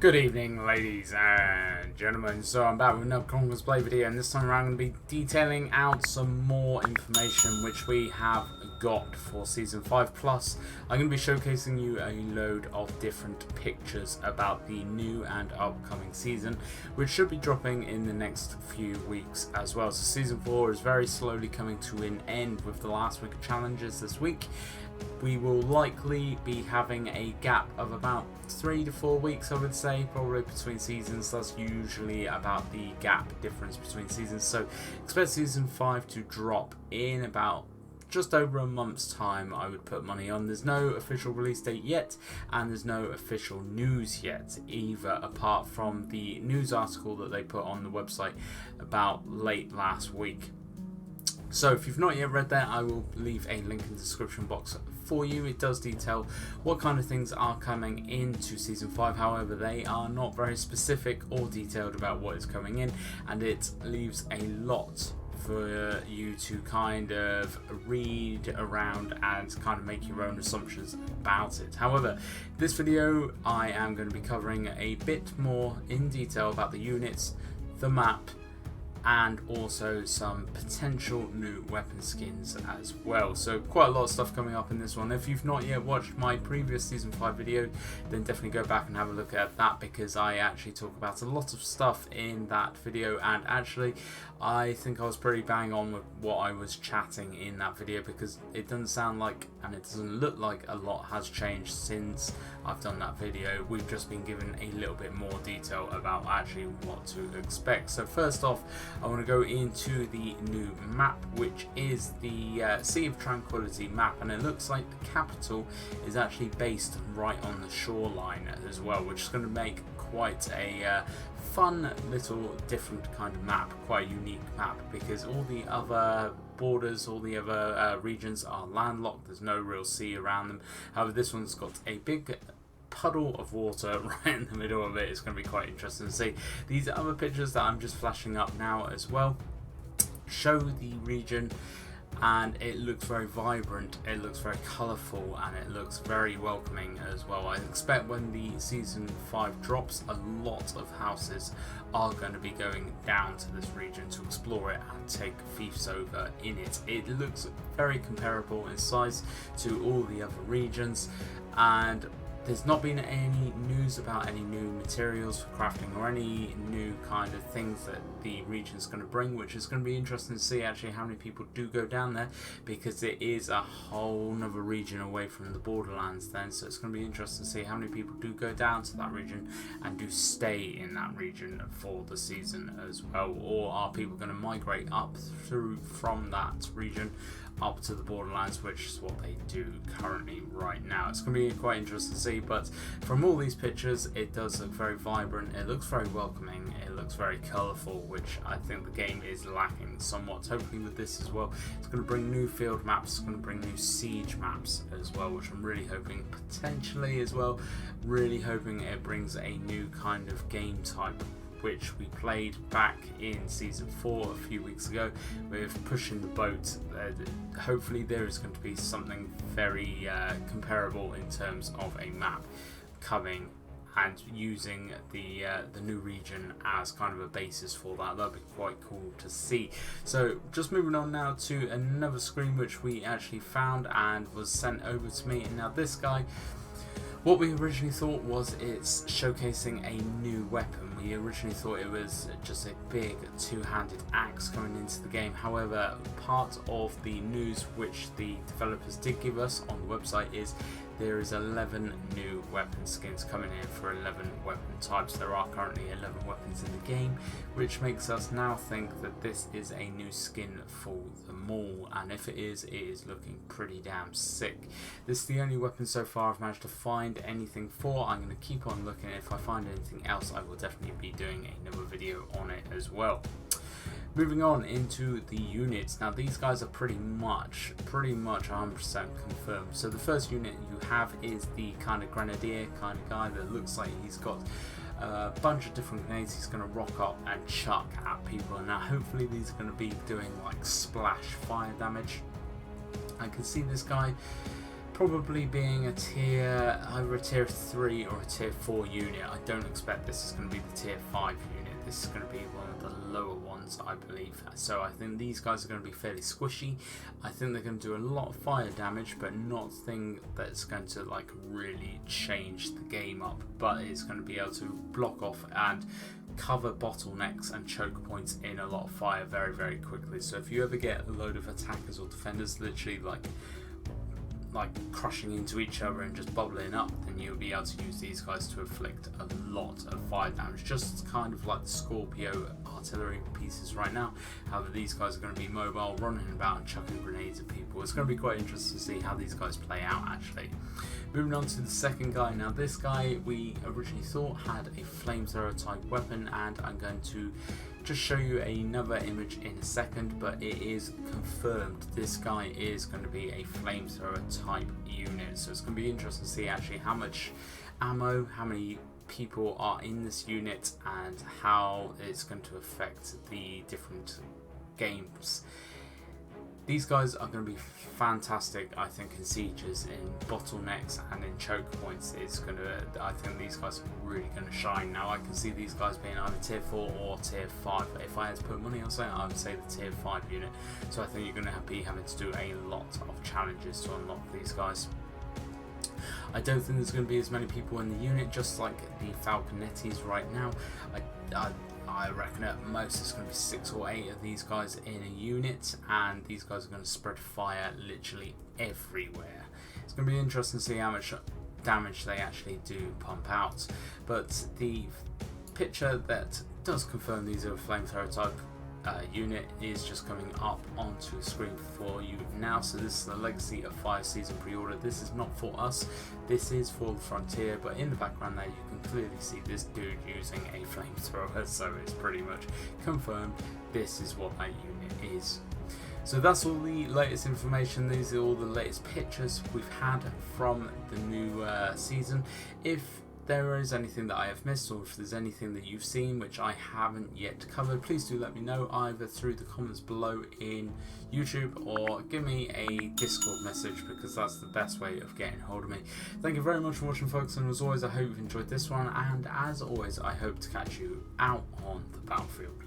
Good evening, ladies and gentlemen. So I'm back with another Conquerors Blade video, and this time around I'm going to be detailing out some more information which we have got for Season 5. Plus, I'm going to be showcasing you a load of different pictures about the new and upcoming season, which should be dropping in the next few weeks as well. So Season 4 is very slowly coming to an end with the last week of challenges this week. We will likely be having a gap of about 3 to 4 weeks, I would say, probably between seasons. That's usually about the gap difference between seasons. So expect Season 5 to drop in about just over a month's time, I would put money on. There's no official release date yet, and there's no official news yet either, apart from the news article that they put on the website about late last week. So if you've not yet read that, I will leave a link in the description box for you. It does detail what kind of things are coming into Season 5, however they are not very specific or detailed about what is coming in, and it leaves a lot for you to kind of read around and kind of make your own assumptions about it. However, this video I am going to be covering a bit more in detail about the units, the map, and also some potential new weapon skins as well. So quite a lot of stuff coming up in this one. If you've not yet watched my previous Season 5 video, then definitely go back and have a look at that, because I actually talk about a lot of stuff in that video, and actually I think I was pretty bang on with what I was chatting in that video, because it doesn't sound like, and it doesn't look like, a lot has changed since I've done that video. We've just been given a little bit more detail about actually what to expect. So first off, I want to go into the new map, which is the Sea of Tranquility map, and it looks like the capital is actually based right on the shoreline as well, which is going to make quite a fun little different kind of map, quite a unique map, because all the other borders, all the other regions are landlocked. There's no real sea around them. However, this one's got a big puddle of water right in the middle of it. It's going to be quite interesting to see. These other pictures that I'm just flashing up now as well show the region, and it looks very vibrant, it looks very colourful, and it looks very welcoming as well. I expect when the Season 5 drops, a lot of houses are going to be going down to this region to explore it and take fiefs over in it. It looks very comparable in size to all the other regions, and there's not been any news about any new materials for crafting or any new kind of things that the region's going to bring, which is going to be interesting to see actually how many people do go down there, because it is a whole nother region away from the borderlands then. So it's going to be interesting to see how many people do go down to that region and do stay in that region for the season as well, or are people going to migrate up through from that region up to the borderlands, which is what they do currently right now. It's going to be quite interesting to see, but from all these pictures it does look very vibrant, it looks very welcoming, it looks very colourful, which I think the game is lacking somewhat. Hopefully with this as well, it's going to bring new field maps, it's going to bring new siege maps as well, which I'm really hoping, potentially as well, really hoping it brings a new kind of game type, which we played back in Season 4 a few weeks ago with pushing the boat. Hopefully there is going to be something very comparable in terms of a map coming, and using the new region as kind of a basis for that. That'd be quite cool to see. So just moving on now to another screen which we actually found and was sent over to me. And now this guy, what we originally thought was it's showcasing a new weapon. We originally thought it was just a big two-handed axe coming into the game. However, part of the news which the developers did give us on the website is there is 11 new weapon skins coming in for 11 weapon types. There are currently 11 weapons in the game, which makes us now think that this is a new skin for them all, and if it is looking pretty damn sick. This is the only weapon so far I've managed to find anything for. I'm going to keep on looking. If I find anything else, I will definitely be doing another video on it as well. Moving on into the units. Now these guys are pretty much 100% confirmed. So the first unit you have is the kind of grenadier kind of guy that looks like he's got a bunch of different grenades he's going to rock up and chuck at people. And now hopefully these are going to be doing like splash fire damage. I can see this guy probably being either a tier 3 or a tier 4 unit. I don't expect this is going to be the tier 5 unit. This is going to be one of the lower ones, I believe. So I think these guys are going to be fairly squishy. I think they're going to do a lot of fire damage, but not a thing that's going to like really change the game up. But it's going to be able to block off and cover bottlenecks and choke points in a lot of fire very, very quickly. So if you ever get a load of attackers or defenders literally like crushing into each other and just bubbling up, then you'll be able to use these guys to inflict a lot of fire damage, just kind of like the Scorpio artillery pieces right now. However, these guys are going to be mobile, running about and chucking grenades at people. It's going to be quite interesting to see how these guys play out actually. Moving on to the second guy. Now this guy we originally thought had a flamethrower type weapon, and I'm going to just show you another image in a second, but it is confirmed this guy is going to be a flamethrower type unit. So it's going to be interesting to see actually how much ammo, how many people are in this unit, and how it's going to affect the different games. These guys are going to be fantastic, I think, in sieges, in bottlenecks, and in choke points. I think these guys are really going to shine. Now, I can see these guys being either tier 4 or tier 5. But if I had to put money on something, I would say the tier 5 unit. So I think you're going to be having to do a lot of challenges to unlock these guys. I don't think there's going to be as many people in the unit, just like the Falconettis right now. I reckon at most it's going to be 6 or 8 of these guys in a unit, and these guys are going to spread fire literally everywhere. It's going to be interesting to see how much damage they actually do pump out. But the picture that does confirm these are a flamethrower type unit is just coming up onto the screen for you now. So this is the Legacy of Fire Season pre-order. This is not for us, this is for the Frontier, but in the background there you can clearly see this dude using a flamethrower, so it's pretty much confirmed this is what that unit is. So that's all the latest information. These are all the latest pictures we've had from the new season. If there is anything that I have missed, or if there's anything that you've seen which I haven't yet covered, please do let me know either through the comments below in YouTube, or give me a Discord message, because that's the best way of getting hold of me. Thank you very much for watching, folks, and as always I hope you've enjoyed this one, and as always I hope to catch you out on the battlefield.